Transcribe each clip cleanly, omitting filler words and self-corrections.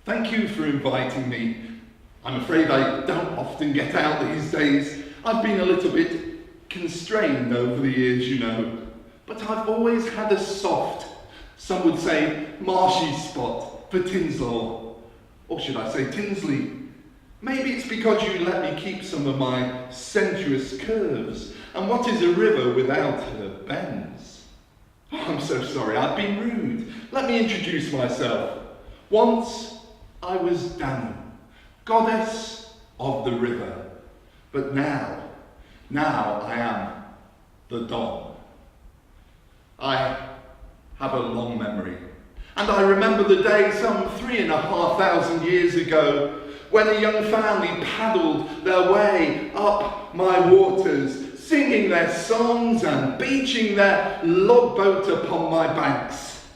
Thank you for inviting me. I'm afraid I don't often get out these days. I've been a little bit constrained over the years, you know. But I've always had a soft, some would say marshy spot for Tinsley. Or should I say Tinsley? Maybe it's because you let me keep some of my sensuous curves. And what is a river without her bends? Oh, I'm so sorry, I've been rude. Let me introduce myself. Once I was Danu, goddess of the river. But now I am the Don. I have a long memory. And I remember the day some 3,500 years ago when a young family paddled their way up my waters, singing their songs and beaching their log boat upon my banks.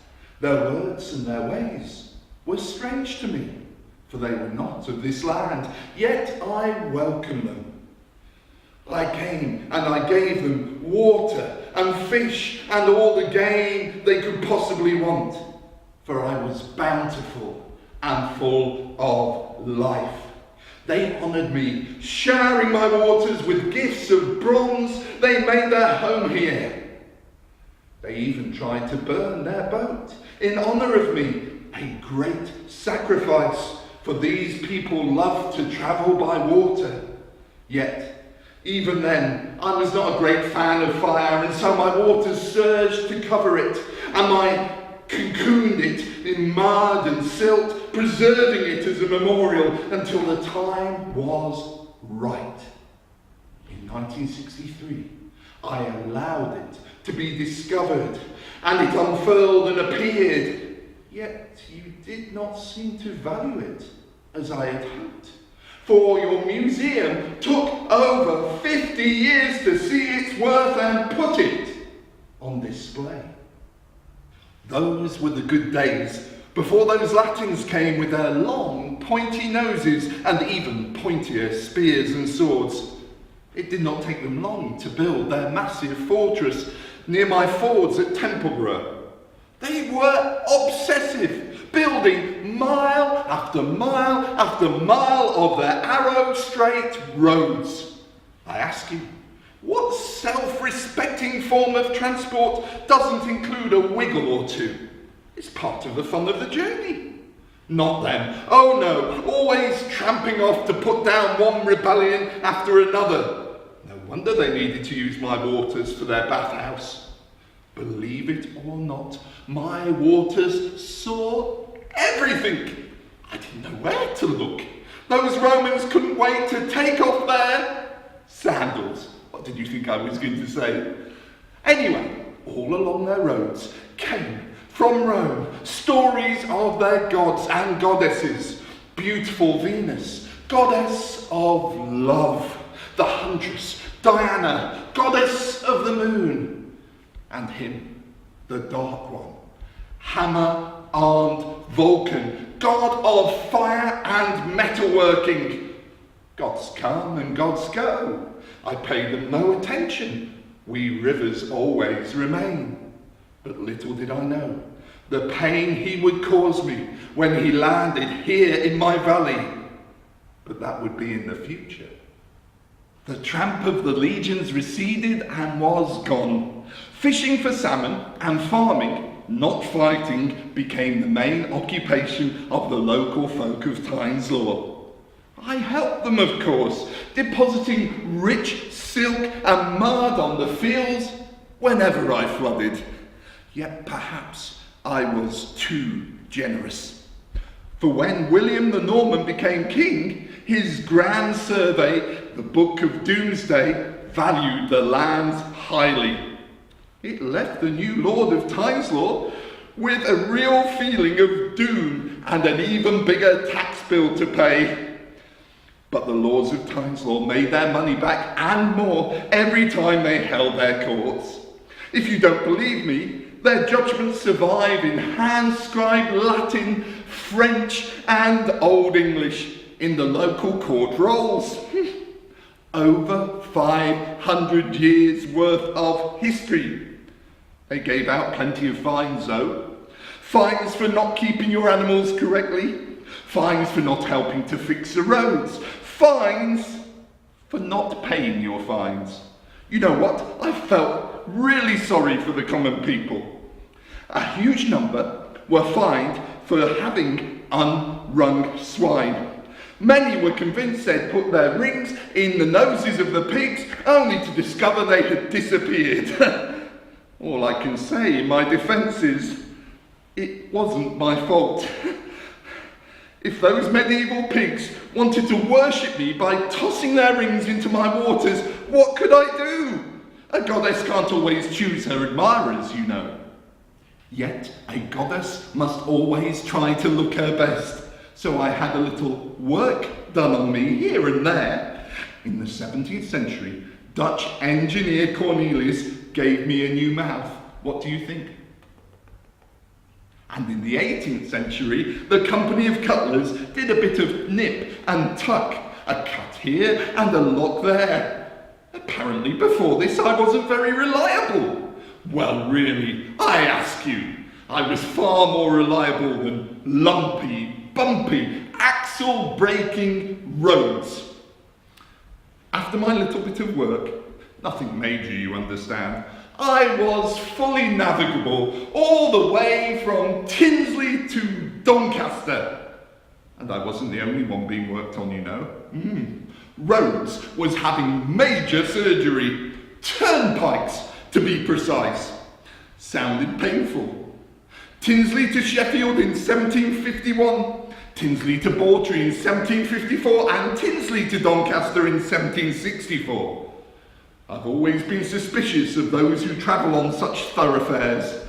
Their words and their ways were strange to me, for they were not of this land, yet I welcomed them. I came and I gave them water and fish and all the game they could possibly want, for I was bountiful and full of life. They honoured me, showering my waters with gifts of bronze. They made their home here. They even tried to burn their boat in honour of me, a great sacrifice, for these people love to travel by water. Yet, even then, I was not a great fan of fire, and so my waters surged to cover it, and I cocooned it in mud and silt, preserving it as a memorial until the time was right. In 1963, I allowed it to be discovered, and it unfurled and appeared. Yet you did not seem to value it as I had hoped, for your museum took over 50 years to see its worth and put it on display. Those were the good days before those Latins came with their long, pointy noses and even pointier spears and swords. It did not take them long to build their massive fortress near my fords at Templeborough. They were obsessive, building mile after mile after mile of their arrow-straight roads. I ask you, what self-respecting form of transport doesn't include a wiggle or two? It's part of the fun of the journey. Not them. Oh no, always tramping off to put down one rebellion after another. No wonder they needed to use my waters for their bathhouse. Believe it or not, my waters saw everything. I didn't know where to look. Those Romans couldn't wait to take off their sandals. What did you think I was going to say? Anyway, all along their roads came from Rome stories of their gods and goddesses. Beautiful Venus, goddess of love. The huntress, Diana, goddess of the moon. And him, the Dark One, hammer-armed Vulcan, god of fire and metalworking. Gods come and gods go. I pay them no attention. We rivers always remain. But little did I know the pain he would cause me when he landed here in my valley. But that would be in the future. The tramp of the legions receded and was gone. Fishing for salmon and farming, not fighting, became the main occupation of the local folk of Tinsley. I helped them, of course, depositing rich silk and mud on the fields whenever I flooded. Yet perhaps I was too generous. For when William the Norman became king, his grand survey, the Book of Doomsday, valued the lands highly. It left the new Lord of Tinsley with a real feeling of doom and an even bigger tax bill to pay. But the Lords of Tinsley made their money back and more every time they held their courts. If you don't believe me, their judgments survive in hand-scribed Latin, French and Old English in the local court rolls. Over 500 years worth of history. They gave out plenty of fines though. Fines for not keeping your animals correctly, fines for not helping to fix the roads, fines for not paying your fines. You know what? I felt really sorry for the common people. A huge number were fined for having unwrung swine. Many were convinced they'd put their rings in the noses of the pigs, only to discover they had disappeared. All I can say in my defence is, it wasn't my fault. If those medieval pigs wanted to worship me by tossing their rings into my waters, what could I do? A goddess can't always choose her admirers, you know. Yet a goddess must always try to look her best. So I had a little work done on me here and there. In the 17th century, Dutch engineer Cornelius gave me a new mouth. What do you think? And in the 18th century, the company of cutlers did a bit of nip and tuck, a cut here and a lock there. Apparently before this I wasn't very reliable. Well, really, I ask you, I was far more reliable than lumpy, bumpy, axle-breaking roads. After my little bit of work, nothing major, you understand, I was fully navigable all the way from Tinsley to Doncaster. And I wasn't the only one being worked on, you know. Rhodes was having major surgery, turnpikes to be precise. Sounded painful. Tinsley to Sheffield in 1751, Tinsley to Bawtry in 1754, and Tinsley to Doncaster in 1764. I've always been suspicious of those who travel on such thoroughfares.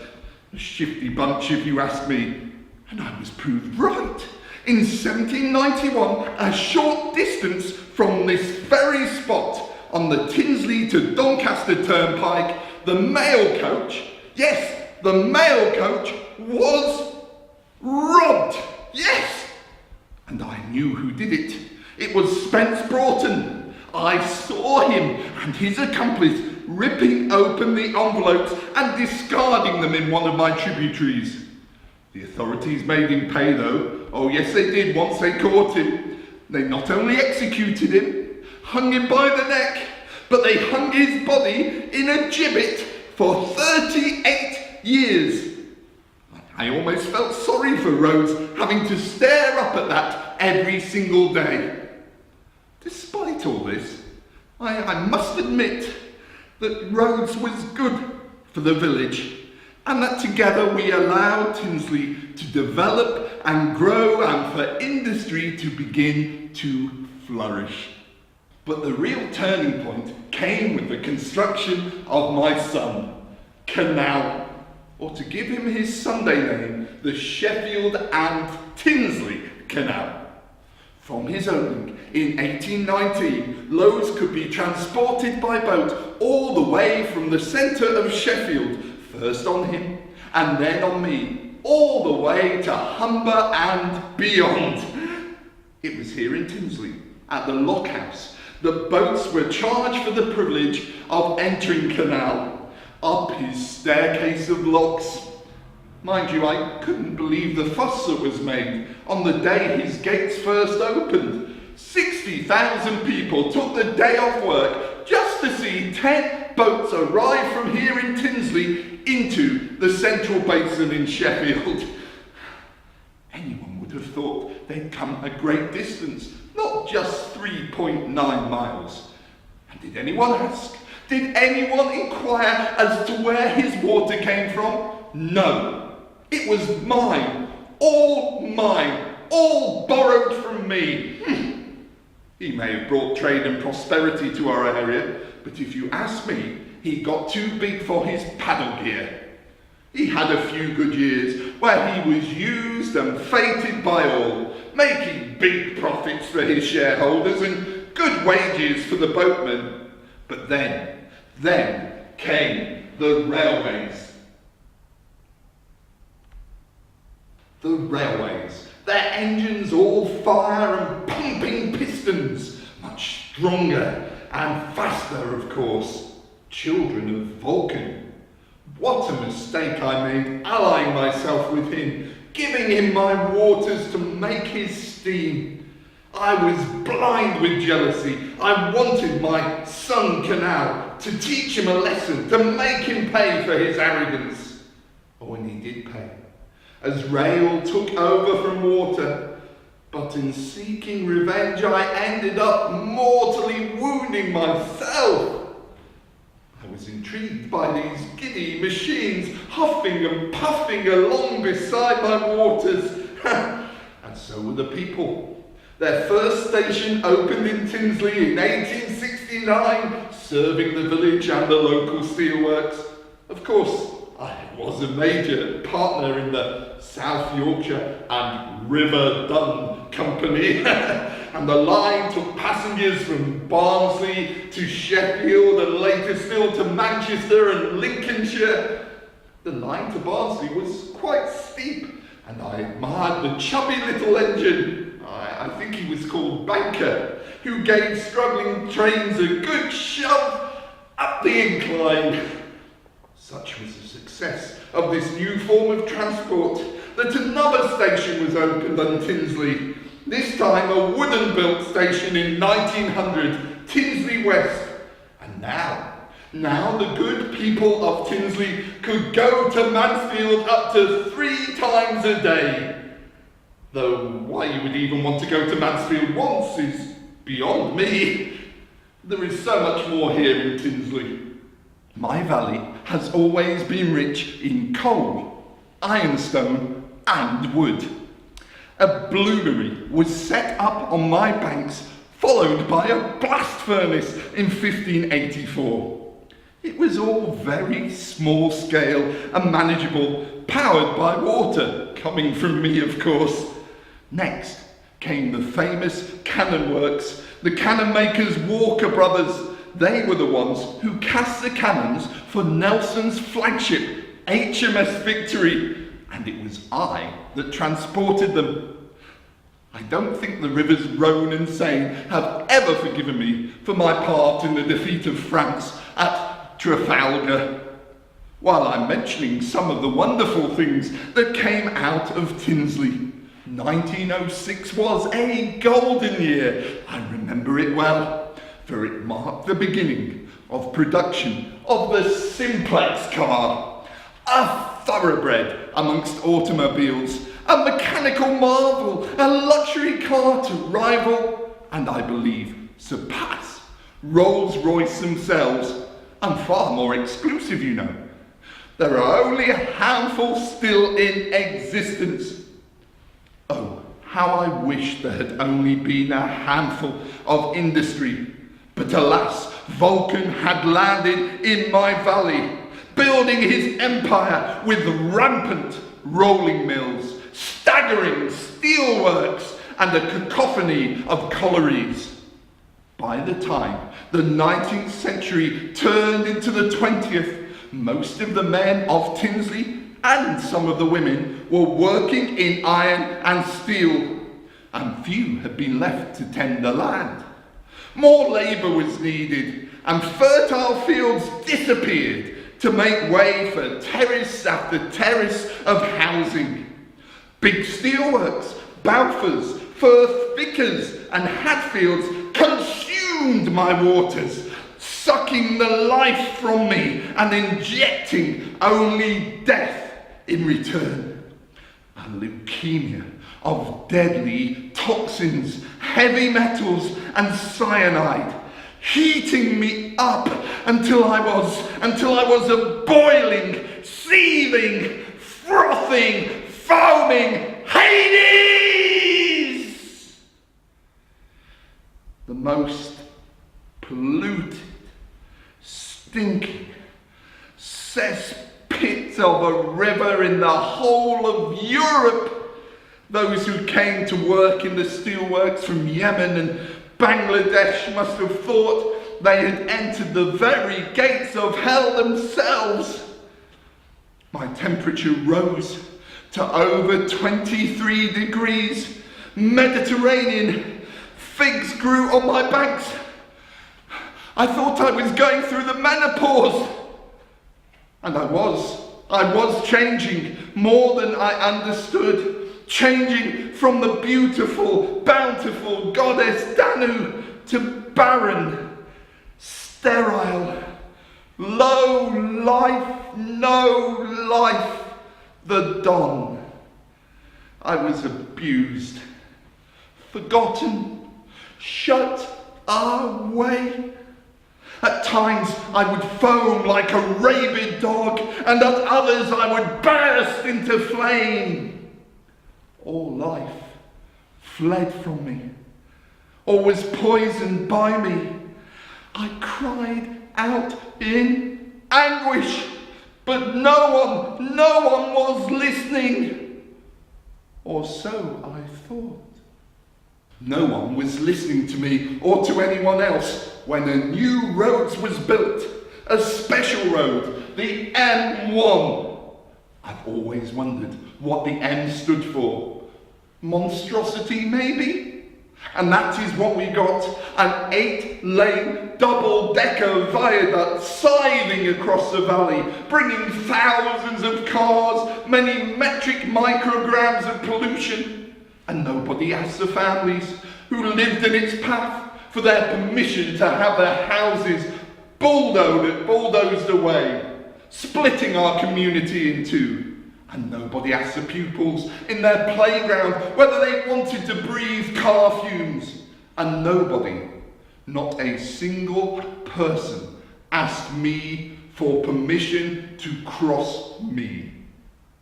A shifty bunch, if you ask me. And I was proved right. In 1791, a short distance from this very spot, on the Tinsley to Doncaster turnpike, the mail coach, yes, the mail coach was robbed. Yes! And I knew who did it. It was Spence Broughton. I saw him and his accomplice ripping open the envelopes and discarding them in one of my tributaries. The authorities made him pay though. Oh yes they did once they caught him. They not only executed him, hung him by the neck, but they hung his body in a gibbet for 38 years. I almost felt sorry for Rhodes having to stare up at that every single day. Despite all this, I must admit that Rhodes was good for the village, and that together we allowed Tinsley to develop and grow and for industry to begin to flourish. But the real turning point came with the construction of my son, Canal, or to give him his Sunday name, the Sheffield and Tinsley Canal. From his opening in 1819, loads could be transported by boat all the way from the centre of Sheffield, first on him and then on me, all the way to Humber and beyond. It was here in Tinsley, at the Lockhouse, that boats were charged for the privilege of entering Canal, up his staircase of locks. Mind you, I couldn't believe the fuss that was made on the day his gates first opened. 60,000 people took the day off work just to see 10 boats arrive from here in Tinsley into the central basin in Sheffield. Anyone would have thought they'd come a great distance, not just 3.9 miles. And did anyone ask? Did anyone inquire as to where his water came from? No. It was mine, all borrowed from me. He may have brought trade and prosperity to our area, but if you ask me, he got too big for his paddle gear. He had a few good years where he was used and feted by all, making big profits for his shareholders and good wages for the boatmen. But then came the railways. The railways, their engines all fire and pumping pistons, much stronger and faster, of course, children of Vulcan. What a mistake I made allying myself with him, giving him my waters to make his steam. I was blind with jealousy. I wanted my son Canal to teach him a lesson, to make him pay for his arrogance. Oh, and he did pay, as rail took over from water. But in seeking revenge, I ended up mortally wounding myself. I was intrigued by these giddy machines, huffing and puffing along beside my waters. And so were the people. Their first station opened in Tinsley in 1869, serving the village and the local steelworks. Of course, I was a major partner in the South Yorkshire and River Dun Company, and the line took passengers from Barnsley to Sheffield and later still to Manchester and Lincolnshire. The line to Barnsley was quite steep, and I admired the chubby little engine. I think he was called Banker, who gave struggling trains a good shove up the incline. Such was the success of this new form of transport that another station was opened on Tinsley, this time a wooden-built station in 1900, Tinsley West. And now the good people of Tinsley could go to Mansfield up to 3 times a day. Though why you would even want to go to Mansfield once is beyond me. There is so much more here in Tinsley. My valley has always been rich in coal, ironstone and wood. A bloomery was set up on my banks, followed by a blast furnace in 1584. It was all very small scale and manageable, powered by water, coming from me of course. Next came the famous cannon works, the cannon makers Walker Brothers. They were the ones who cast the cannons for Nelson's flagship, HMS Victory, and it was I that transported them. I don't think the rivers Rhone and Seine have ever forgiven me for my part in the defeat of France at Trafalgar. While I'm mentioning some of the wonderful things that came out of Tinsley, 1906 was a golden year. I remember it well, for it marked the beginning of production of the simplex car, a thoroughbred amongst automobiles, a mechanical marvel, a luxury car to rival, and I believe surpass, Rolls-Royce themselves, and far more exclusive, you know. There are only a handful still in existence. Oh, how I wish there had only been a handful of industry. But alas, Vulcan had landed in my valley, building his empire with rampant rolling mills, staggering steelworks, and a cacophony of collieries. By the time the 19th century turned into the 20th, most of the men of Tinsley and some of the women were working in iron and steel, and few had been left to tend the land. More labour was needed, and fertile fields disappeared to make way for terrace after terrace of housing. Big steelworks, Balfours, Firth Vickers and Hatfields consumed my waters, sucking the life from me and injecting only death in return. A leukemia of deadly toxins, heavy metals and cyanide, heating me up until I was a boiling, seething, frothing, foaming Hades! The most polluted, stinking cesspit of a river in the whole of Europe. Those who came to work in the steelworks from Yemen and Bangladesh must have thought they had entered the very gates of hell themselves. My temperature rose to over 23 degrees. Mediterranean figs grew on my banks. I thought I was going through the menopause. And I was. I was changing more than I understood, changing from the beautiful, bountiful goddess Danu to barren, sterile, low life, no life, the Don. I was abused, forgotten, shut away. At times I would foam like a rabid dog, and at others I would burst into flame. All life fled from me, or was poisoned by me. I cried out in anguish, but no one was listening. Or so I thought. No one was listening to me or to anyone else when a new road was built, a special road, the M1. I've always wondered what the M stood for. Monstrosity, maybe? And that is what we got, an 8-lane double-decker viaduct scything across the valley, bringing thousands of cars, many metric micrograms of pollution. And nobody asked the families who lived in its path for their permission to have their houses bulldozed away, splitting our community in two. And nobody asked the pupils in their playground whether they wanted to breathe car fumes. And nobody, not a single person, asked me for permission to cross me.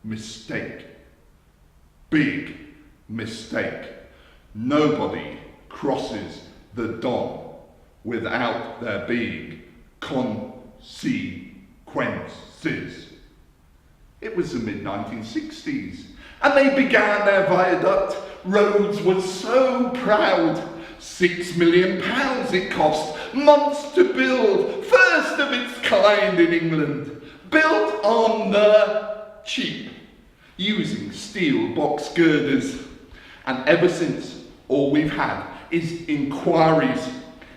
Mistake. Big mistake. Nobody crosses the Don without there being consequences. It was the mid-1960s, and they began their viaduct. Rhodes was so proud. £6 million it cost, months to build, first of its kind in England, built on the cheap, using steel box girders. And ever since, all we've had is inquiries,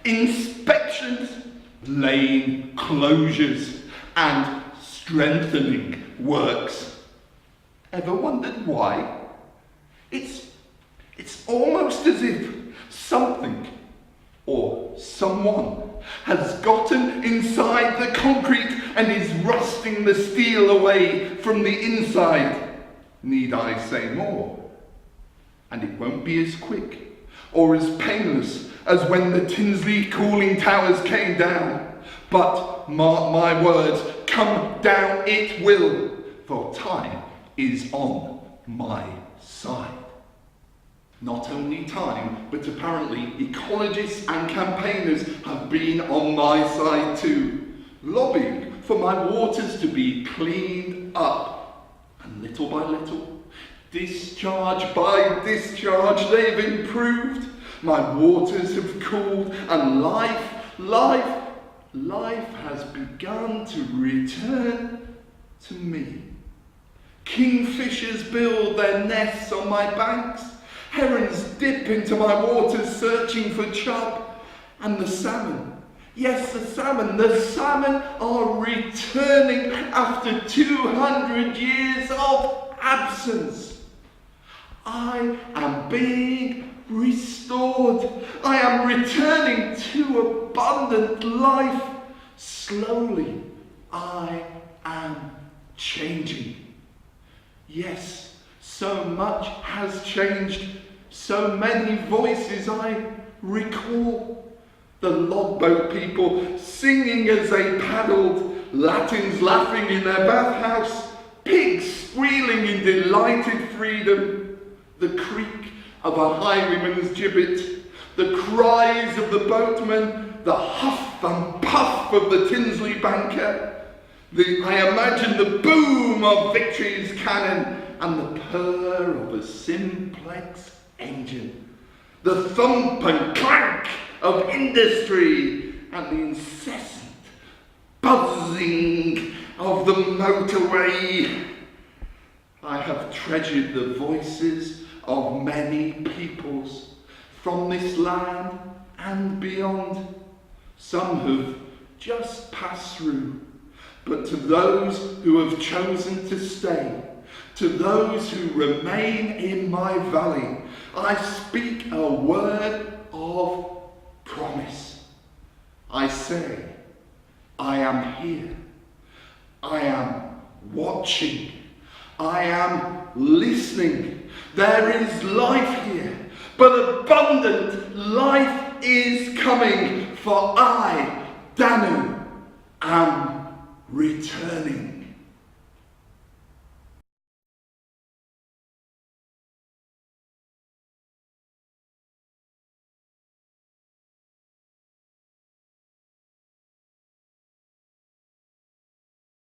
inspections, lane closures, and strengthening works. Ever wondered why? It's almost as if something or someone has gotten inside the concrete and is rusting the steel away from the inside. Need I say more? And it won't be as quick or as painless as when the Tinsley cooling towers came down. But mark my words, come down it will, for time is on my side. Not only time, but apparently ecologists and campaigners have been on my side too, lobbying for my waters to be cleaned up. And little by little, discharge by discharge, they've improved. My waters have cooled, and life has begun to return to me. Kingfishers build their nests on my banks. Herons dip into my waters searching for chub. And the salmon, yes, the salmon are returning after 200 years of absence. I am being restored. I am returning to abundant life. Slowly, I am changing. Yes, so much has changed. So many voices I recall. The logboat people singing as they paddled, Latins laughing in their bathhouse, pigs squealing in delighted freedom, the creak of a highwayman's gibbet, the cries of the boatman, the huff and puff of the Tinsley banker, I imagine the boom of Victory's cannon and the purr of a simplex engine, the thump and clank of industry and the incessant buzzing of the motorway. I have treasured the voices of many peoples from this land and beyond. Some have just passed through, But to those who have chosen to stay, to those who remain in my valley, I speak a word of promise. I say, I am here. I am watching. I am listening. There is life here, but abundant life is coming, for I, Danu, am returning.